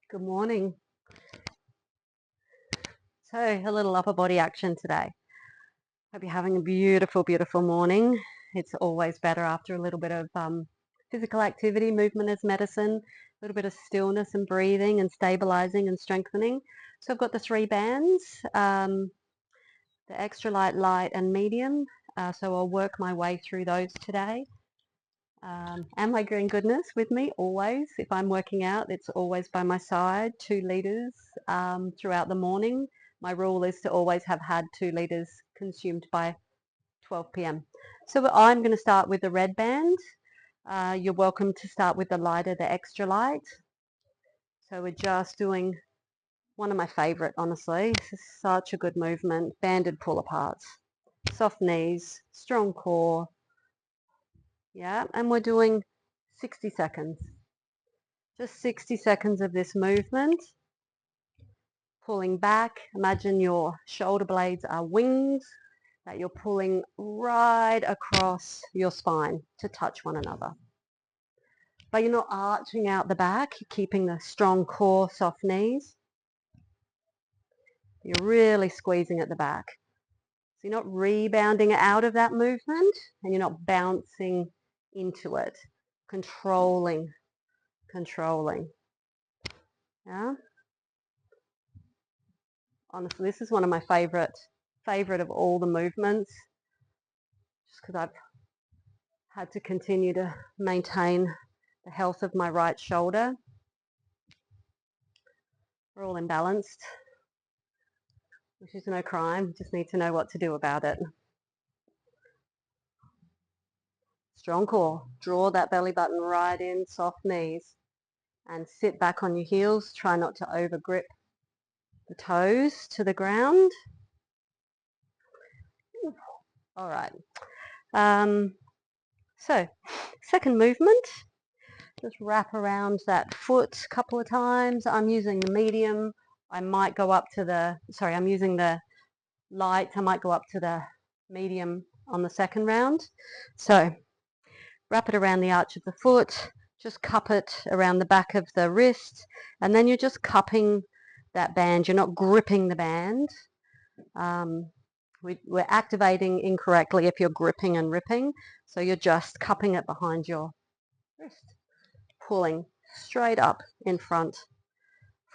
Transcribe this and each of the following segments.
Good morning. So, a little upper body action today. Hope you're having a beautiful, beautiful morning. It's always better after a little bit of physical activity. Movement is medicine. A little bit of stillness and breathing and stabilizing and strengthening. So I've got the 3 bands, the extra light, light and medium. So I'll work my way through those today. And my green goodness with me always. If I'm working out, it's always by my side, 2 litres throughout the morning. My rule is to always have had 2 litres consumed by 12 p.m. So I'm going to start with the red band. You're welcome to start with the lighter, the extra light. So we're just doing one of my favourite, honestly. This is such a good movement. Banded pull aparts. Soft knees, strong core. Yeah, and we're doing 60 seconds. Just 60 seconds of this movement. Pulling back. Imagine your shoulder blades are wings that you're pulling right across your spine to touch one another. But you're not arching out the back. You're keeping the strong core, soft knees. You're really squeezing at the back. So you're not rebounding out of that movement and you're not bouncing into it. Controlling. Yeah. Honestly, this is one of my favorite of all the movements, just because I've had to continue to maintain the health of my right shoulder. We're all imbalanced, which is no crime. Just need to know what to do about it. Strong core. Draw that belly button right in, soft knees, and sit back on your heels. Try not to over grip the toes to the ground. All right. So, second movement. Just wrap around that foot a couple of times. I'm using the medium. I might go up to the, I'm using the light. I might go up to the medium on the second round. So wrap it around the arch of the foot. Just cup it around the back of the wrist. And then you're just cupping that band. You're not gripping the band. We're activating incorrectly if you're gripping and ripping. So you're just cupping it behind your wrist. Pulling straight up in front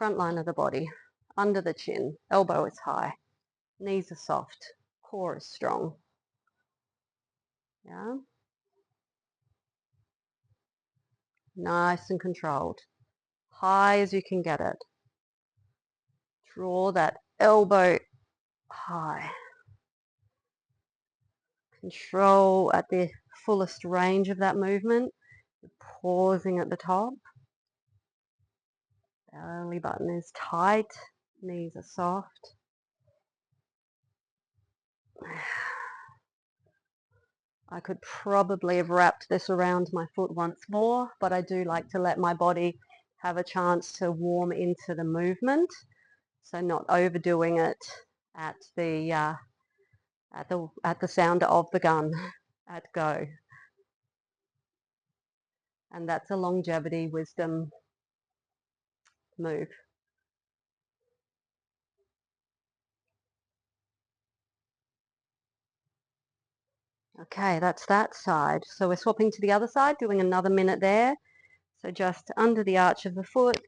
line of the body, under the chin, elbow is high, knees are soft, core is strong. Yeah. Nice and controlled. High as you can get it. Draw that elbow high. Control at the fullest range of that movement. Pausing at the top. Belly button is tight. Knees are soft. I could probably have wrapped this around my foot once more, but I do like to let my body have a chance to warm into the movement. So not overdoing it at the sound of the gun at go. And that's a longevity wisdom move. Okay, that's that side. So we're swapping to the other side, doing another minute there. So just under the arch of the foot.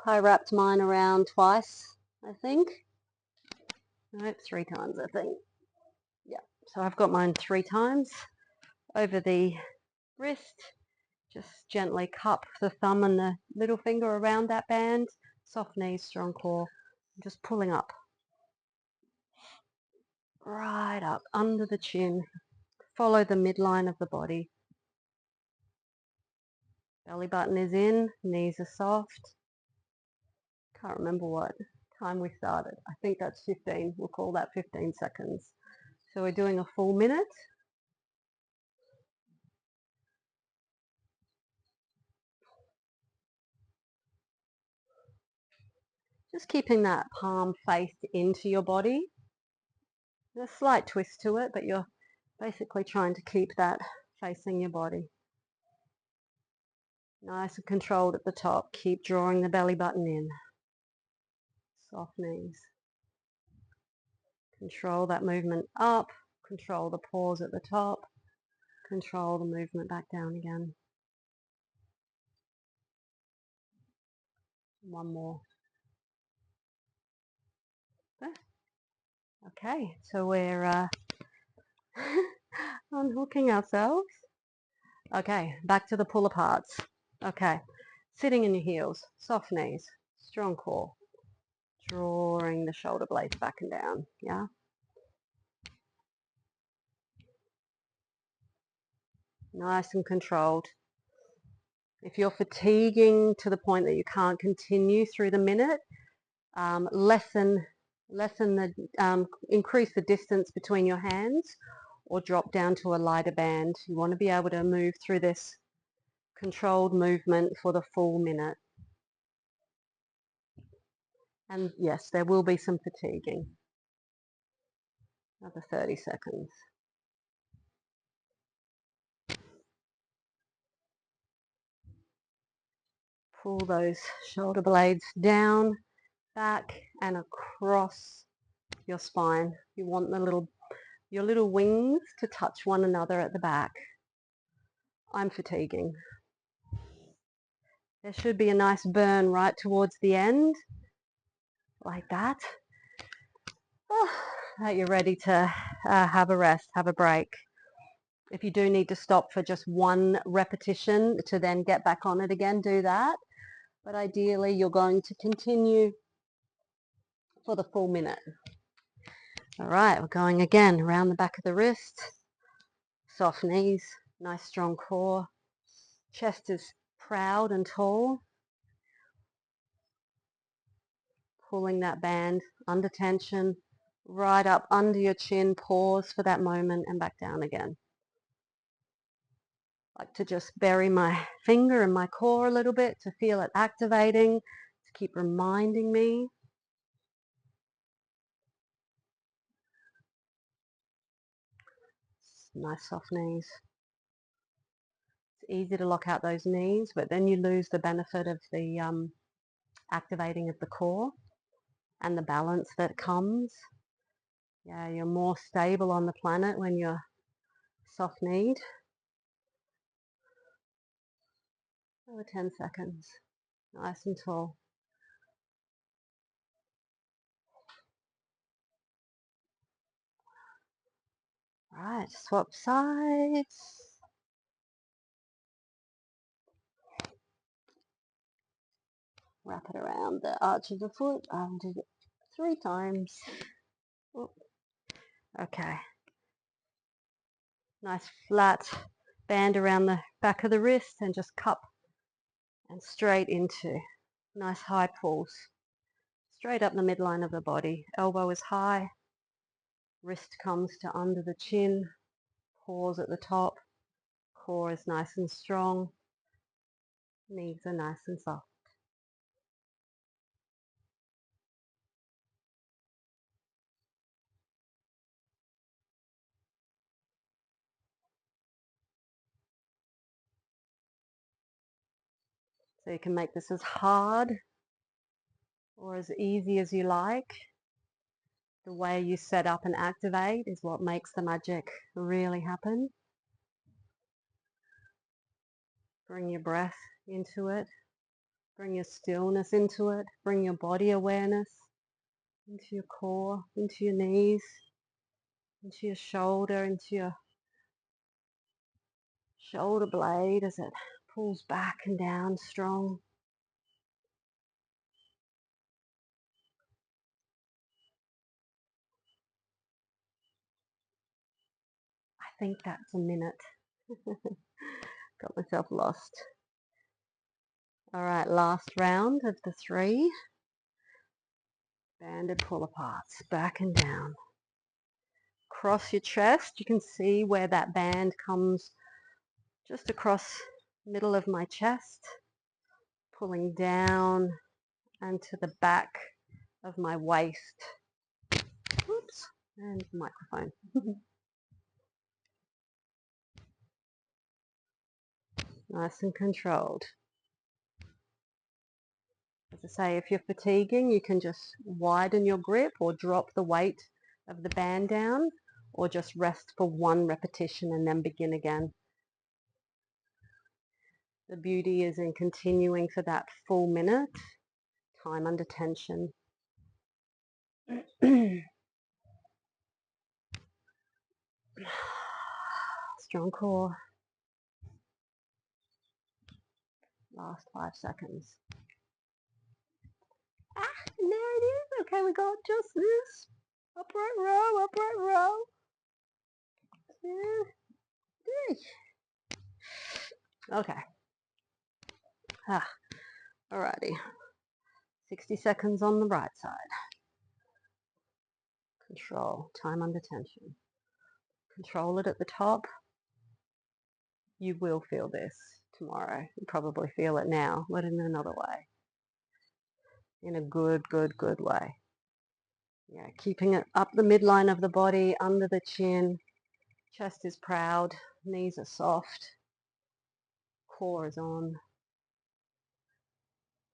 I wrapped mine around twice, I think. Nope, 3 times, I think. Yeah, so I've got mine 3 times over the wrist. Just gently cup the thumb and the little finger around that band. Soft knees, strong core. Just pulling up. Right up under the chin. Follow the midline of the body. Belly button is in, knees are soft. Can't remember what time we started. I think that's 15. We'll call that 15 seconds. So we're doing a full minute. Just keeping that palm faced into your body. There's a slight twist to it, but you're basically trying to keep that facing your body. Nice and controlled at the top. Keep drawing the belly button in. Soft knees. Control that movement up. Control the pause at the top. Control the movement back down again. One more. There. Okay, so we're unhooking ourselves. Okay, back to the pull aparts. Okay, sitting in your heels, soft knees, strong core. Drawing the shoulder blades back and down, yeah? Nice and controlled. If you're fatiguing to the point that you can't continue through the minute, increase the distance between your hands or drop down to a lighter band. You want to be able to move through this controlled movement for the full minute. And yes, there will be some fatiguing. Another 30 seconds. Pull those shoulder blades down, back and across your spine. You want your little wings to touch one another at the back. I'm fatiguing. There should be a nice burn right towards the end, like that. That you're ready to have a rest, have a break. If you do need to stop for just one repetition to then get back on it again, do that. But ideally, you're going to continue for the full minute. All right, we're going again around the back of the wrist. Soft knees, nice strong core. Chest is proud and tall. Pulling that band under tension, right up under your chin. Pause for that moment and back down again. I like to just bury my finger in my core a little bit to feel it activating, to keep reminding me. Nice soft knees. It's easy to lock out those knees, but then you lose the benefit of the activating of the core and the balance that comes. Yeah, you're more stable on the planet when you're soft-kneed. Over 10 seconds. Nice and tall. Right, swap sides. Wrap it around the arch of the foot. Do it 3 times. Oop. Okay. Nice flat band around the back of the wrist and just cup and straight into. Nice high pulse. Straight up the midline of the body. Elbow is high. Wrist comes to under the chin. Pause at the top. Core is nice and strong. Knees are nice and soft. So you can make this as hard or as easy as you like. The way you set up and activate is what makes the magic really happen. Bring your breath into it. Bring your stillness into it. Bring your body awareness into your core, into your knees, into your shoulder, into your shoulder blade as it pulls back and down strong. I think that's a minute. Got myself lost. All right, last round of the 3. Banded pull aparts, back and down. Cross your chest. You can see where that band comes just across the middle of my chest, pulling down and to the back of my waist. Oops, and the microphone. Nice and controlled. As I say, if you're fatiguing, you can just widen your grip or drop the weight of the band down, or just rest for one repetition and then begin again. The beauty is in continuing for that full minute, time under tension. Strong core. Last 5 seconds. Ah, there it is. Okay, we got just this. Upright row, upright row. 2, 3. Okay. Alrighty. 60 seconds on the right side. Control, time under tension. Control it at the top. You will feel this tomorrow. You probably feel it now, but in another way. In a good way. Yeah, keeping it up the midline of the body, under the chin. Chest is proud, knees are soft, core is on.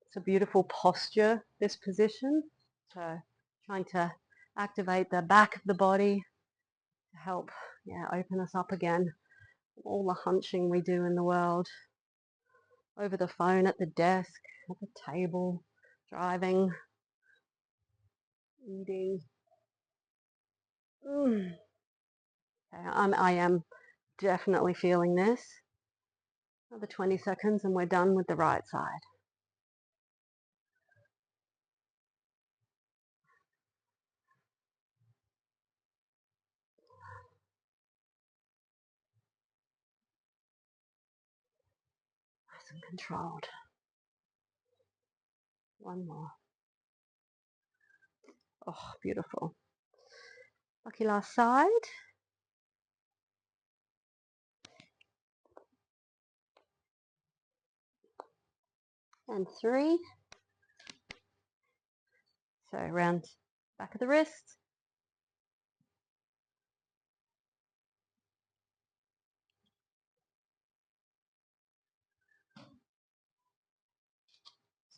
It's a beautiful posture, this position. So trying to activate the back of the body to help open us up again. All the hunching we do in the world. Over the phone, at the desk, at the table, driving, eating. Okay, I am definitely feeling this. Another 20 seconds and we're done with the right side. Nice and controlled. One more. Oh, beautiful. Lucky last side. And 3. So around back of the wrist.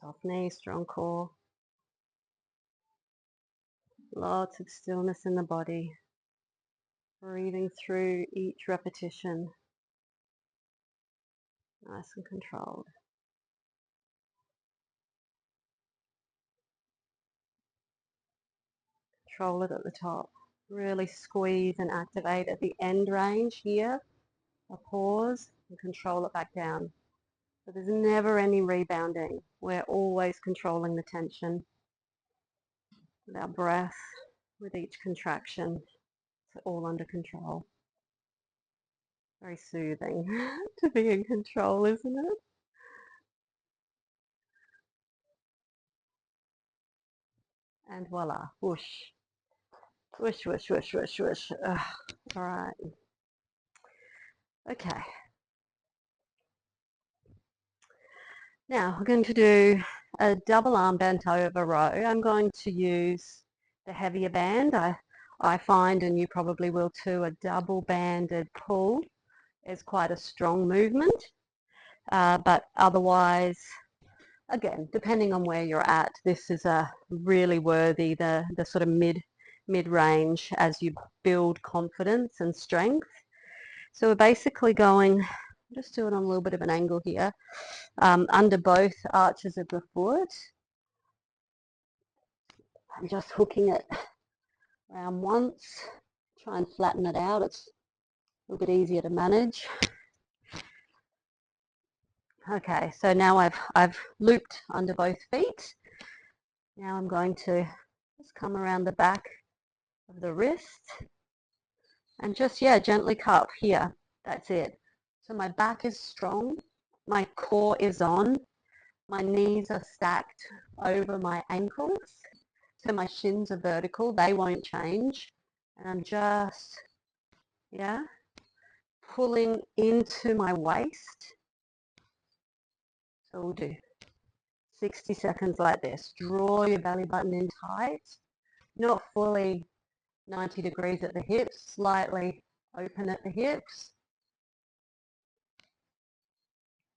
Soft knee, strong core. Lots of stillness in the body. Breathing through each repetition. Nice and controlled. Control it at the top. Really squeeze and activate at the end range here. A pause and control it back down. So there's never any rebounding. We're always controlling the tension with our breath, with each contraction. It's all under control. Very soothing to be in control, isn't it? And voila, whoosh. Whoosh, whoosh, whoosh, whoosh, whoosh. All right. Okay. Now we're going to do a double arm bent over row. I'm going to use the heavier band. I find, and you probably will too, a double banded pull is quite a strong movement. But otherwise, again, depending on where you're at, this is a really worthy, the sort of mid-range as you build confidence and strength. So we're basically going, just doing on a little bit of an angle here, under both arches of the foot. I'm just hooking it around once, try and flatten it out. It's a little bit easier to manage. Okay, so now I've looped under both feet. Now I'm going to just come around the back of the wrist and just, gently cup here. That's it. So my back is strong, my core is on, my knees are stacked over my ankles, so my shins are vertical, they won't change. And I'm just, pulling into my waist. So we'll do 60 seconds like this. Draw your belly button in tight, not fully 90 degrees at the hips, slightly open at the hips.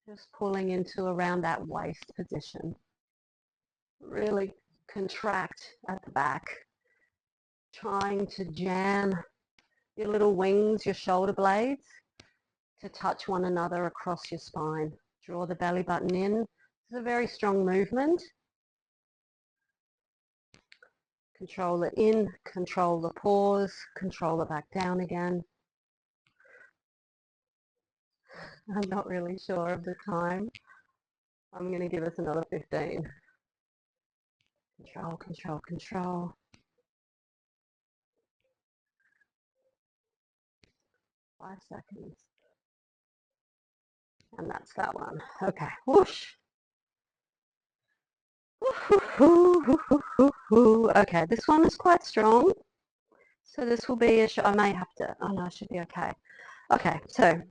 Just pulling into around that waist position. Really contract at the back, trying to jam your little wings, your shoulder blades, to touch one another across your spine. Draw the belly button in. It's a very strong movement. Control it in, control the pause, control it back down again. I'm not really sure of the time. I'm going to give us another 15. Control, control, control. 5 seconds. And that's that one. Okay, whoosh. Okay, this one is quite strong. So this will be, I may have to, oh no, I should be okay. Okay, so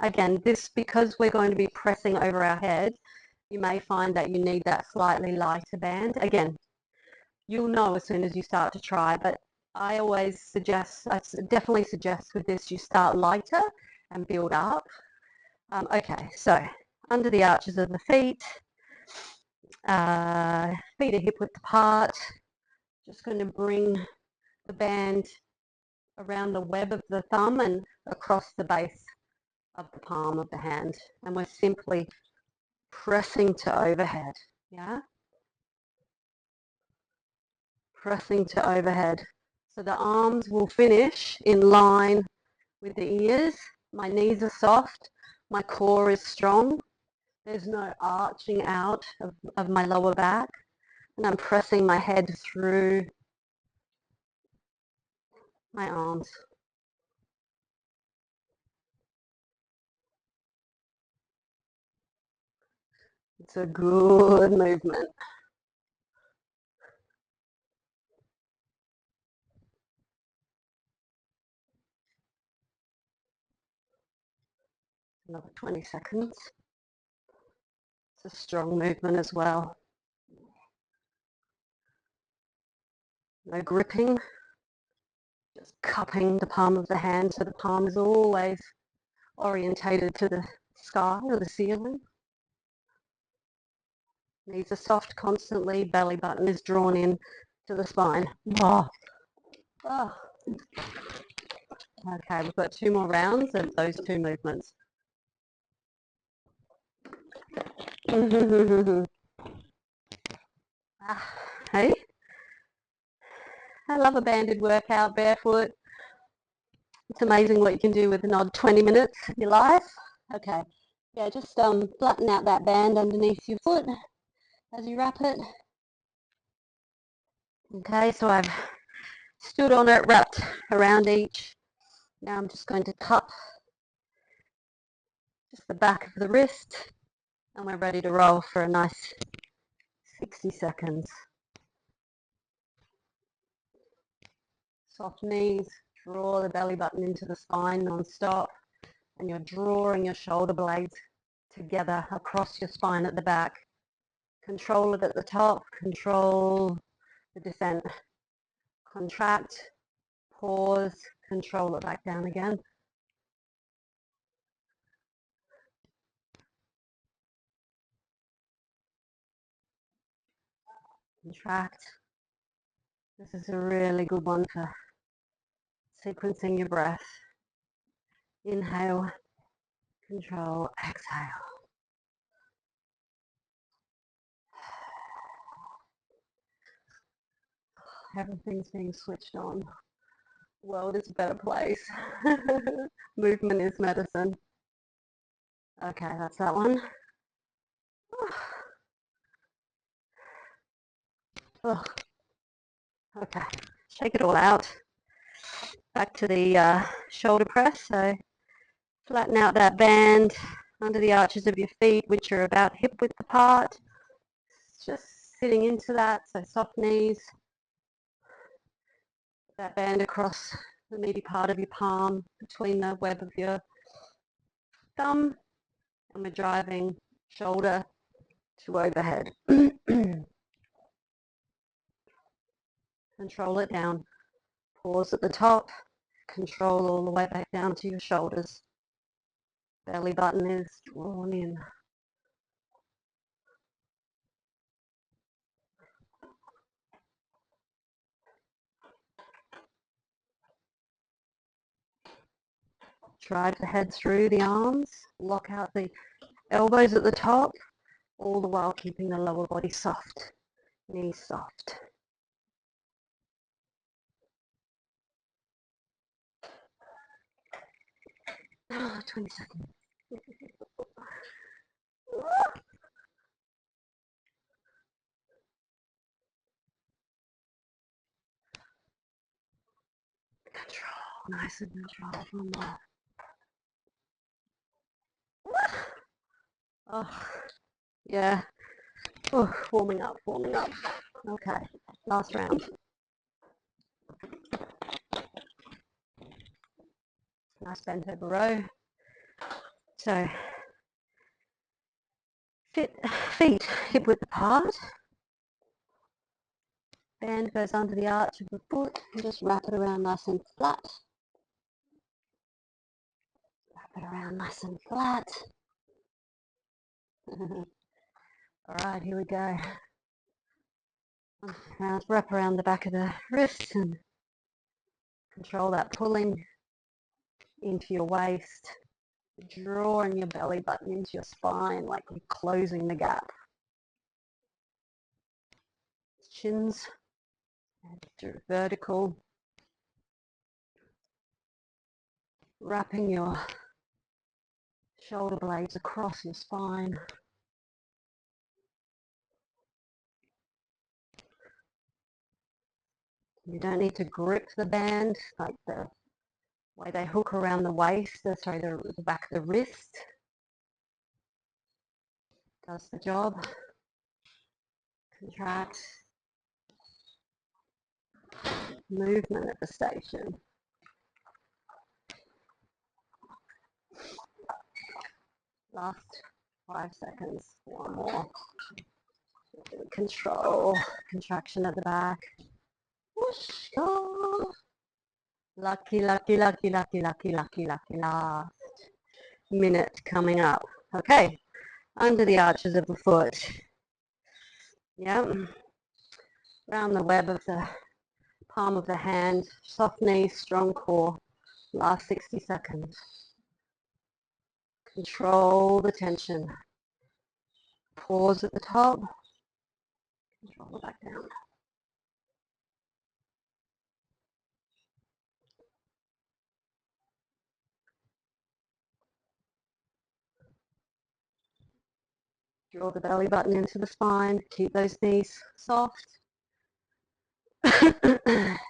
again, this, because we're going to be pressing over our head, you may find that you need that slightly lighter band. Again, you'll know as soon as you start to try, but I always suggest, I definitely suggest with this, you start lighter and build up. Okay, so under the arches of the feet, feet are hip width apart. Just going to bring the band around the web of the thumb and across the base of the palm of the hand. And we're simply pressing to overhead, yeah? Pressing to overhead. So the arms will finish in line with the ears. My knees are soft. My core is strong. There's no arching out of my lower back. And I'm pressing my head through my arms. It's a good movement. Another 20 seconds. It's a strong movement as well. No gripping, just cupping the palm of the hand so the palm is always orientated to the sky or the ceiling. Knees are soft constantly, belly button is drawn in to the spine. Oh. Oh. Okay, we've got 2 more rounds of those 2 movements. Hey, I love a banded workout barefoot. It's amazing what you can do with an odd 20 minutes of your life. Okay, yeah, just flatten out that band underneath your foot as you wrap it. Okay, so I've stood on it, wrapped around each. Now I'm just going to cup just the back of the wrist, and we're ready to roll for a nice 60 seconds. Soft knees, draw the belly button into the spine non-stop, and you're drawing your shoulder blades together across your spine at the back. Control it at the top, control the descent. Contract, pause, control it back down again. Contract. This is a really good one for sequencing your breath. Inhale, control, exhale. Everything's being switched on. The world is a better place. Movement is medicine. Okay, that's that one. Oh. Okay, shake it all out. Back to the shoulder press. So flatten out that band under the arches of your feet, which are about hip width apart. Just sitting into that, so soft knees. That band across the meaty part of your palm, between the web of your thumb, and we're driving shoulder to overhead. Control it down. Pause at the top. Control all the way back down to your shoulders. Belly button is drawn in. Drive the head through the arms, lock out the elbows at the top, all the while keeping the lower body soft, knees soft. Oh, 20 seconds. Control, nice and controlled. One more. Oh, yeah. Oh, warming up, warming up. Okay, last round. Nice bent over row. So, feet hip width apart. Band goes under the arch of the foot and just wrap it around nice and flat. Wrap it around nice and flat. All right, here we go. Wrap around the back of the wrists and control that pulling into your waist, drawing your belly button into your spine like you're closing the gap. Shins vertical, wrapping your shoulder blades across your spine. You don't need to grip the band like the way they hook around the waist, the back of the wrist. Does the job. Contract. Movement at the station. Last 5 seconds. One more. Control. Contraction at the back. Whoosh, go. Lucky, lucky, lucky, lucky, lucky, lucky, lucky. Last minute coming up. Okay. Under the arches of the foot. Yep. Around the web of the palm of the hand. Soft knees, strong core. Last 60 seconds. Control the tension. Pause at the top. Control it back down. Draw the belly button into the spine. Keep those knees soft.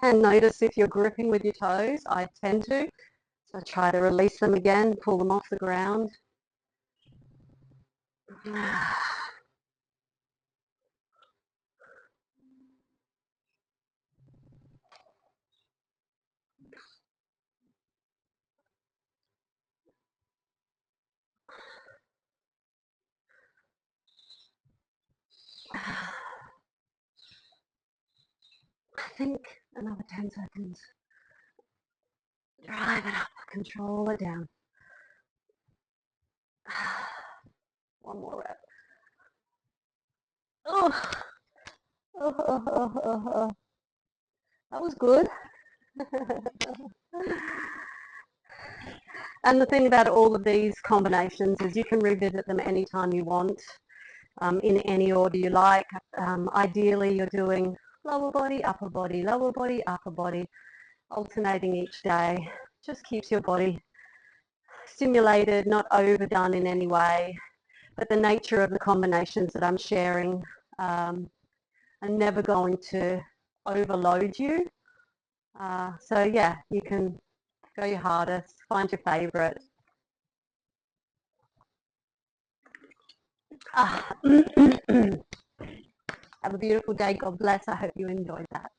And notice if you're gripping with your toes. I tend to. So try to release them again. Pull them off the ground. I think another 10 seconds. Drive it up. Control it down. One more rep. Oh, oh. That was good. And the thing about all of these combinations is you can revisit them anytime you want, in any order you like. Ideally, you're doing lower body, upper body, lower body, upper body, alternating each day. Just keeps your body stimulated, not overdone in any way. But the nature of the combinations that I'm sharing are never going to overload you. So yeah, you can go your hardest, find your favorite. Have a beautiful day. God bless. I hope you enjoyed that.